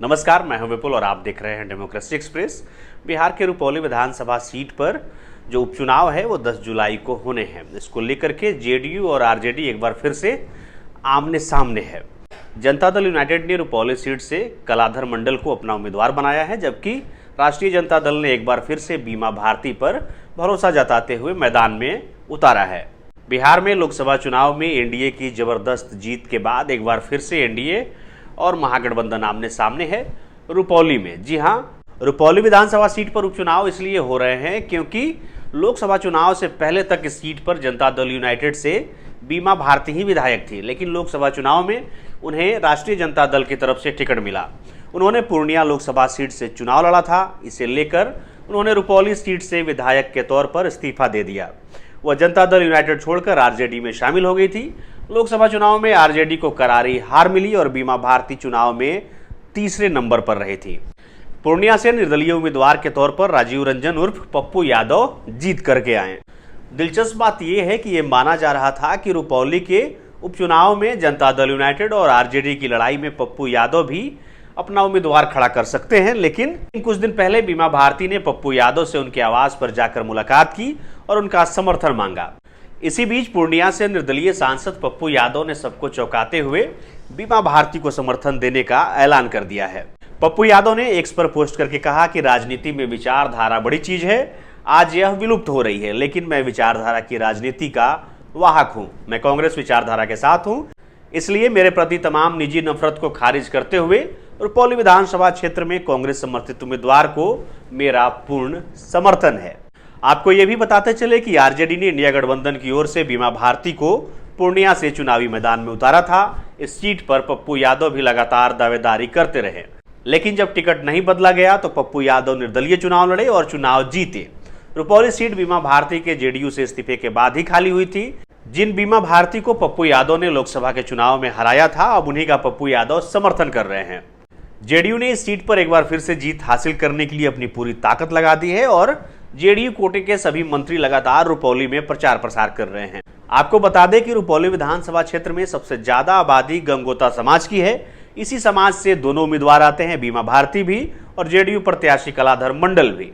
नमस्कार, मैं हूं विपुल और आप देख रहे हैं डेमोक्रेसी एक्सप्रेस। बिहार के रुपौली विधानसभा सीट पर जो उपचुनाव है वो 10 जुलाई को होने हैं। इसको लेकर के जेडीयू और आरजेडी एक बार फिर से आमने सामने है। जनता दल यूनाइटेड ने रुपौली सीट से कलाधर मंडल को अपना उम्मीदवार बनाया है, जबकि राष्ट्रीय जनता दल ने एक बार फिर से बीमा भारती पर भरोसा जताते हुए मैदान में उतारा है। बिहार में लोकसभा चुनाव में एनडीए की जबरदस्त जीत के बाद एक बार फिर से एनडीए और महागठबंधन आमने सामने है रुपौली में। जी हां, रुपौली विधानसभा सीट पर उपचुनाव इसलिए हो रहे हैं क्योंकि लोकसभा चुनाव से पहले तक इस सीट पर जनता दल यूनाइटेड से बीमा भारती ही विधायक थी, लेकिन लोकसभा चुनाव में उन्हें राष्ट्रीय जनता दल की तरफ से टिकट मिला। उन्होंने पूर्णिया लोकसभा सीट से चुनाव लड़ा था। इसे लेकर उन्होंने रुपौली सीट से विधायक के तौर पर इस्तीफा दे दिया। वह जनता दल यूनाइटेड छोड़कर आरजेडी में शामिल हो गई थी। लोकसभा चुनाव में आरजेडी को करारी हार मिली और बीमा भारती चुनाव में तीसरे नंबर पर रही थी। पूर्णिया से निर्दलीय उम्मीदवार के तौर पर राजीव रंजन उर्फ पप्पू यादव जीत करके आए। दिलचस्प बात यह है कि यह माना जा रहा था कि रुपौली के उपचुनाव में जनता दल यूनाइटेड और आरजेडी की लड़ाई में पप्पू यादव भी अपना उम्मीदवार खड़ा कर सकते हैं, लेकिन कुछ दिन पहले बीमा भारती ने पप्पू यादव से उनके आवास पर जाकर मुलाकात की और उनका समर्थन मांगा। इसी बीच पूर्णिया से निर्दलीय सांसद पप्पू यादव ने सबको चौंकाते हुए बीमा भारती को समर्थन देने का ऐलान कर दिया है। पप्पू यादव ने एक्स पर पोस्ट करके कहा कि राजनीति में विचारधारा बड़ी चीज है। आज यह विलुप्त हो रही है, लेकिन मैं विचारधारा की राजनीति का वाहक हूं। मैं कांग्रेस विचारधारा के साथ हूं, इसलिए मेरे प्रति तमाम निजी नफरत को खारिज करते हुए रुपौली विधानसभा क्षेत्र में कांग्रेस समर्थित उम्मीदवार को मेरा पूर्ण समर्थन है। आपको यह भी बताते चले कि आरजेडी ने इंडिया गठबंधन की ओर से बीमा भारती को पूर्णिया से चुनावी मैदान में उतारा था। इस सीट पर पप्पू यादव भी लगातार दावेदारी करते रहे, लेकिन जब टिकट नहीं बदला गया तो पप्पू यादव निर्दलीय चुनाव लड़े और चुनाव जीते। रुपौली सीट बीमा भारती के जेडीयू से इस्तीफे के बाद ही खाली हुई थी। जिन बीमा भारती को पप्पू यादव ने लोकसभा के चुनाव में हराया था, अब उन्हीं का पप्पू यादव समर्थन कर रहे हैं। जेडीयू ने इस सीट पर एक बार फिर से जीत हासिल करने के लिए अपनी पूरी ताकत लगा दी है और जेडीयू कोटे के सभी मंत्री लगातार रुपौली में प्रचार प्रसार कर रहे हैं। आपको बता दें कि रुपौली विधानसभा क्षेत्र में सबसे ज्यादा आबादी गंगोता समाज की है। इसी समाज से दोनों उम्मीदवार आते हैं, बीमा भारती भी और जेडीयू प्रत्याशी कलाधर मंडल भी।